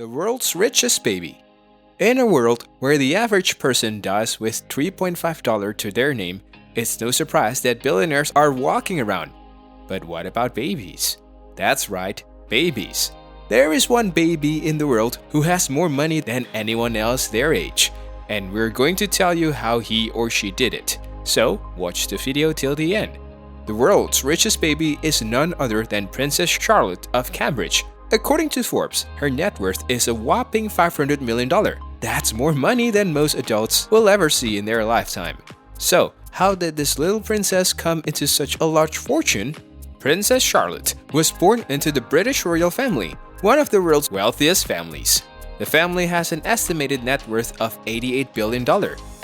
The world's richest baby. In a world where the average person dies with $3.5 to their name, it's no surprise that billionaires are walking around. But what about babies? That's right, babies. There is one baby in the world who has more money than anyone else their age, and we're going to tell you how he or she did it. So, watch the video till the end. The world's richest baby is none other than Princess Charlotte of Cambridge. According to Forbes, her net worth is a whopping $500 million. That's more money than most adults will ever see in their lifetime. So, how did this little princess come into such a large fortune? Princess Charlotte was born into the British royal family, one of the world's wealthiest families. The family has an estimated net worth of $88 billion.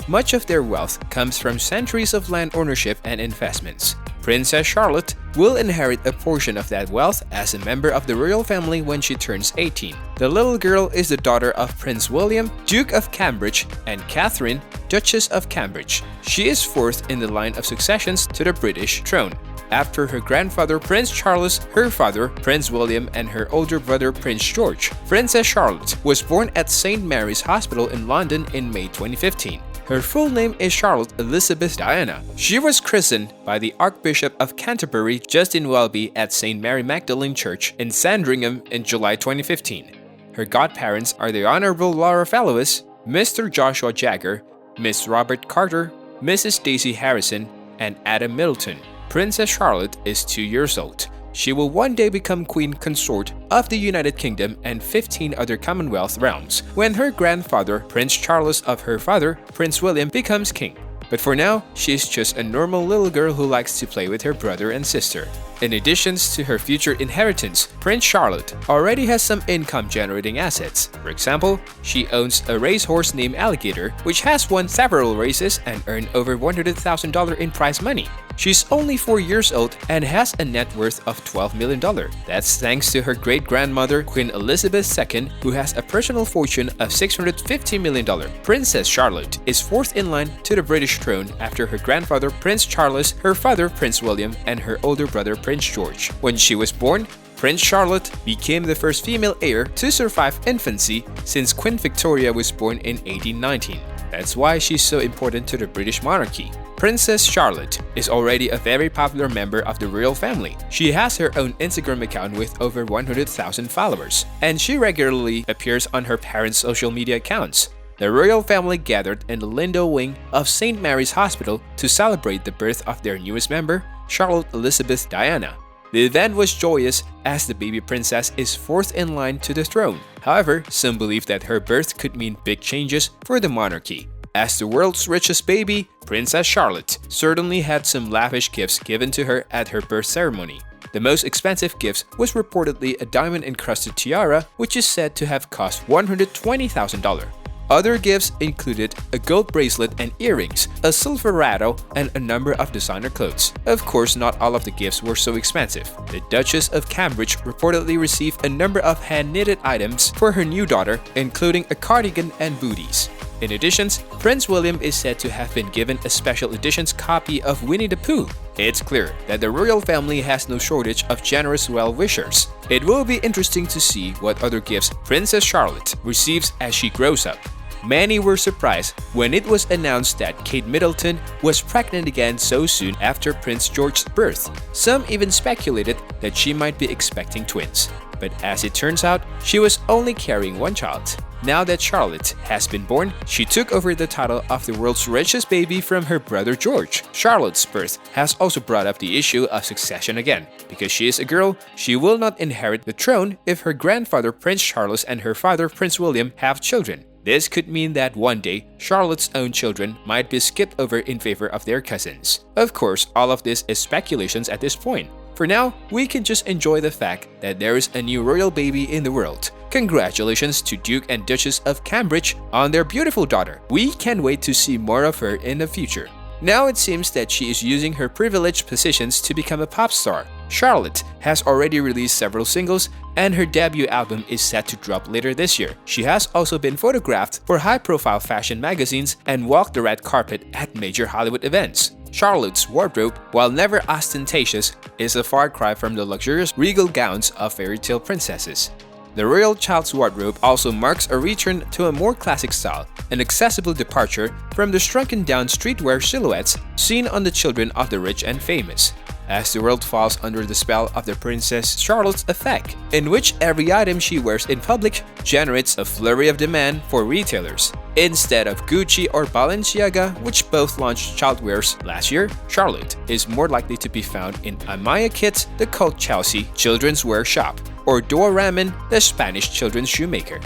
Much of their wealth comes from centuries of land ownership and investments. Princess Charlotte will inherit a portion of that wealth as a member of the royal family when she turns 18. The little girl is the daughter of Prince William, Duke of Cambridge, and Catherine, Duchess of Cambridge. She is fourth in the line of successions to the British throne, after her grandfather Prince Charles, her father Prince William, and her older brother Prince George. Princess Charlotte was born at St. Mary's Hospital in London in May 2015. Her full name is Charlotte Elizabeth Diana. She was christened by the Archbishop of Canterbury Justin Welby at St. Mary Magdalene Church in Sandringham in July 2015. Her godparents are the Honorable Laura Fallowes, Mr. Joshua Jagger, Miss Robert Carter, Mrs. Daisy Harrison, and Adam Middleton. Princess Charlotte is 2 years old. She will one day become Queen Consort of the United Kingdom and 15 other Commonwealth realms when her grandfather, Prince Charles of her father, Prince William, becomes king. But for now, she is just a normal little girl who likes to play with her brother and sister. In addition to her future inheritance, Prince Charlotte already has some income-generating assets. For example, she owns a racehorse named Alligator, which has won several races and earned over $100,000 in prize money. She's only 4 years old and has a net worth of $12 million. That's thanks to her great-grandmother, Queen Elizabeth II, who has a personal fortune of $650 million. Princess Charlotte is fourth in line to the British throne after her grandfather, Prince Charles, her father, Prince William, and her older brother, Prince George. When she was born, Prince Charlotte became the first female heir to survive infancy since Queen Victoria was born in 1819. That's why she's so important to the British monarchy. Princess Charlotte is already a very popular member of the royal family. She has her own Instagram account with over 100,000 followers, and she regularly appears on her parents' social media accounts. The royal family gathered in the Lindo wing of St. Mary's Hospital to celebrate the birth of their newest member, Charlotte Elizabeth Diana. The event was joyous as the baby princess is fourth in line to the throne. However, some believe that her birth could mean big changes for the monarchy. As the world's richest baby, Princess Charlotte certainly had some lavish gifts given to her at her birth ceremony. The most expensive gift was reportedly a diamond-encrusted tiara, which is said to have cost $120,000. Other gifts included a gold bracelet and earrings, a silver rattle, and a number of designer clothes. Of course, not all of the gifts were so expensive. The Duchess of Cambridge reportedly received a number of hand-knitted items for her new daughter, including a cardigan and booties. In addition, Prince William is said to have been given a special editions copy of Winnie the Pooh. It's clear that the royal family has no shortage of generous well-wishers. It will be interesting to see what other gifts Princess Charlotte receives as she grows up. Many were surprised when it was announced that Kate Middleton was pregnant again so soon after Prince George's birth. Some even speculated that she might be expecting twins. But as it turns out, she was only carrying one child. Now that Charlotte has been born, she took over the title of the world's richest baby from her brother George. Charlotte's birth has also brought up the issue of succession again. Because she is a girl, she will not inherit the throne if her grandfather Prince Charles and her father Prince William have children. This could mean that one day, Charlotte's own children might be skipped over in favor of their cousins. Of course, all of this is speculations at this point. For now, we can just enjoy the fact that there is a new royal baby in the world. Congratulations to Duke and Duchess of Cambridge on their beautiful daughter. We can't wait to see more of her in the future. Now it seems that she is using her privileged positions to become a pop star. Charlotte has already released several singles, and her debut album is set to drop later this year. She has also been photographed for high-profile fashion magazines and walked the red carpet at major Hollywood events. Charlotte's wardrobe, while never ostentatious, is a far cry from the luxurious regal gowns of fairy tale princesses. The royal child's wardrobe also marks a return to a more classic style, an accessible departure from the shrunken-down streetwear silhouettes seen on the children of the rich and famous. As the world falls under the spell of the Princess Charlotte's effect, in which every item she wears in public generates a flurry of demand for retailers. Instead of Gucci or Balenciaga, which both launched childwares last year, Charlotte is more likely to be found in Amaya Kids, the cult Chelsea children's wear shop, or Dora Raman, the Spanish children's shoemaker.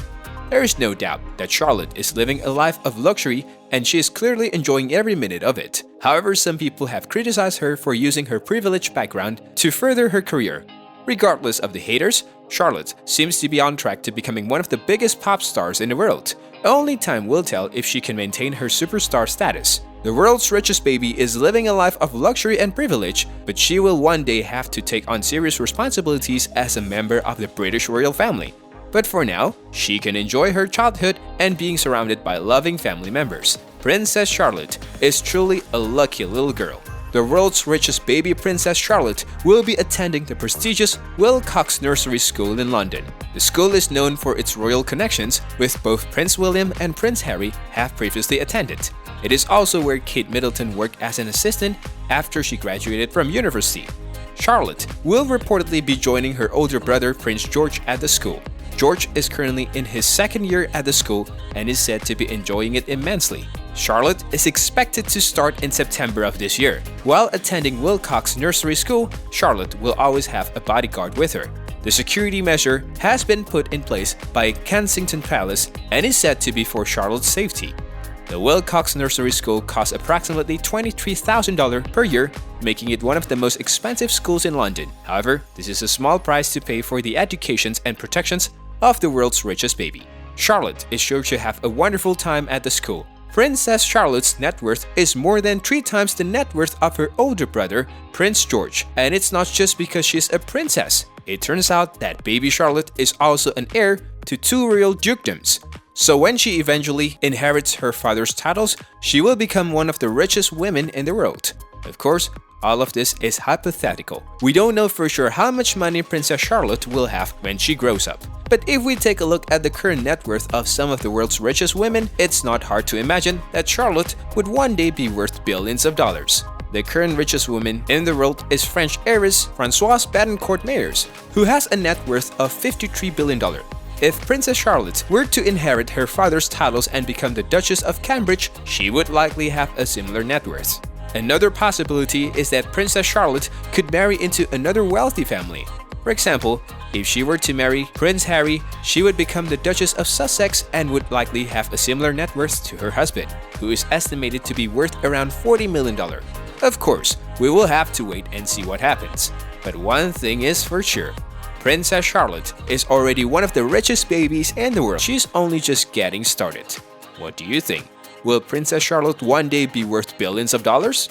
There is no doubt that Charlotte is living a life of luxury and she is clearly enjoying every minute of it. However, some people have criticized her for using her privileged background to further her career. Regardless of the haters, Charlotte seems to be on track to becoming one of the biggest pop stars in the world. Only time will tell if she can maintain her superstar status. The world's richest baby is living a life of luxury and privilege, but she will one day have to take on serious responsibilities as a member of the British royal family. But for now, she can enjoy her childhood and being surrounded by loving family members. Princess Charlotte is truly a lucky little girl. The world's richest baby, Princess Charlotte, will be attending the prestigious Wilcox Nursery School in London. The school is known for its royal connections, with both Prince William and Prince Harry have previously attended. It is also where Kate Middleton worked as an assistant after she graduated from university. Charlotte will reportedly be joining her older brother Prince George at the school. George is currently in his second year at the school and is said to be enjoying it immensely. Charlotte is expected to start in September of this year. While attending Wilcox Nursery School, Charlotte will always have a bodyguard with her. The security measure has been put in place by Kensington Palace and is said to be for Charlotte's safety. The Wilcox Nursery School costs approximately $23,000 per year, making it one of the most expensive schools in London. However, this is a small price to pay for the educations and protections of the world's richest baby. Charlotte is sure to have a wonderful time at the school. Princess Charlotte's net worth is more than 3 times the net worth of her older brother, Prince George. And it's not just because she's a princess. It turns out that baby Charlotte is also an heir to 2 royal dukedoms. So when she eventually inherits her father's titles, she will become one of the richest women in the world. Of course, all of this is hypothetical. We don't know for sure how much money Princess Charlotte will have when she grows up. But if we take a look at the current net worth of some of the world's richest women, it's not hard to imagine that Charlotte would one day be worth billions of dollars. The current richest woman in the world is French heiress Françoise Bettencourt-Meyers, who has a net worth of $53 billion. If Princess Charlotte were to inherit her father's titles and become the Duchess of Cambridge, she would likely have a similar net worth. Another possibility is that Princess Charlotte could marry into another wealthy family. For example, if she were to marry Prince Harry, she would become the Duchess of Sussex and would likely have a similar net worth to her husband, who is estimated to be worth around $40 million. Of course, we will have to wait and see what happens. But one thing is for sure. Princess Charlotte is already one of the richest babies in the world. She's only just getting started. What do you think? Will Princess Charlotte one day be worth billions of dollars?